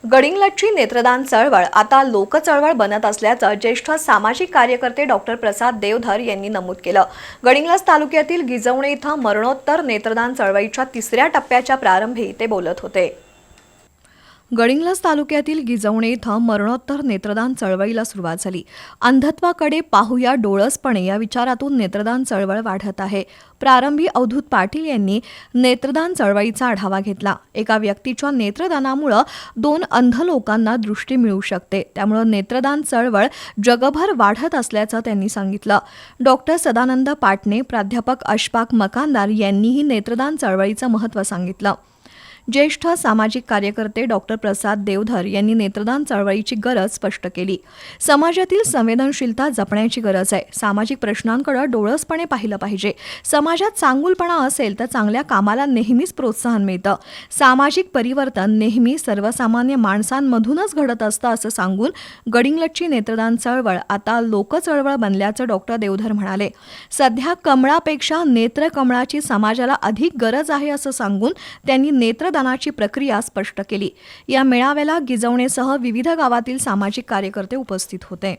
गडिंग्लजची नेत्रदान चळवळ आता लोकचळवळ बनत असल्याचं ज्येष्ठ सामाजिक कार्यकर्ते डॉक्टर प्रसाद देवधर यांनी नमूद केलं। गडिंग्लज तालुक्यातील गिजवणे इथं मरणोत्तर नेत्रदान चळवळीच्या तिसऱ्या टप्प्याच्या प्रारंभी ते बोलत होते। गडिंग्लज तालुक्यातील गिजवणे इथं मरणोत्तर नेत्रदान चळवळीला सुरुवात झाली। अंधत्वाकडे पाहूया डोळसपणे या विचारातून नेत्रदान चळवळ वाढत आहे। प्रारंभी अवधूत पाटील यांनी नेत्रदान चळवळीचा आढावा घेतला। एका व्यक्तीच्या नेत्रदानामुळे 2 अंध लोकांना दृष्टी मिळू शकते, त्यामुळे नेत्रदान चळवळ जगभर वाढत असल्याचं त्यांनी सांगितलं। डॉक्टर सदानंद पाटणे, प्राध्यापक अशफाक मकानदार यांनीही नेत्रदान चळवळीचं महत्त्व सांगितलं। ज्येष्ठ सामाजिक कार्यकर्ते डॉक्टर प्रसाद देवधर यांनी नेत्रदान चळवळीची गरज स्पष्ट केली। समाजातील संवेदनशीलता जपण्याची गरज आहे। सामाजिक प्रश्नांकडे डोळसपणे पाहिलं पाहिजे। समाजात चांगुलपणा असेल तर चांगल्या कामाला नेहमीच प्रोत्साहन मिळतं। सामाजिक परिवर्तन नेहमी सर्वसामान्य माणसांमधूनच घडत असतं असं सांगून गडिंग्लजची नेत्रदान चळवळ आता लोकचळवळ बनल्याचं डॉक्टर देवधर म्हणाले। सध्या कमळापेक्षा नेत्रकमळाची समाजाला अधिक गरज आहे असं सांगून त्यांनी नेत्रदानाची प्रक्रिया स्पष्ट केली। या मेळाव्याला गिजवणेसह विविध गावातील सामाजिक कार्यकर्ते उपस्थित होते।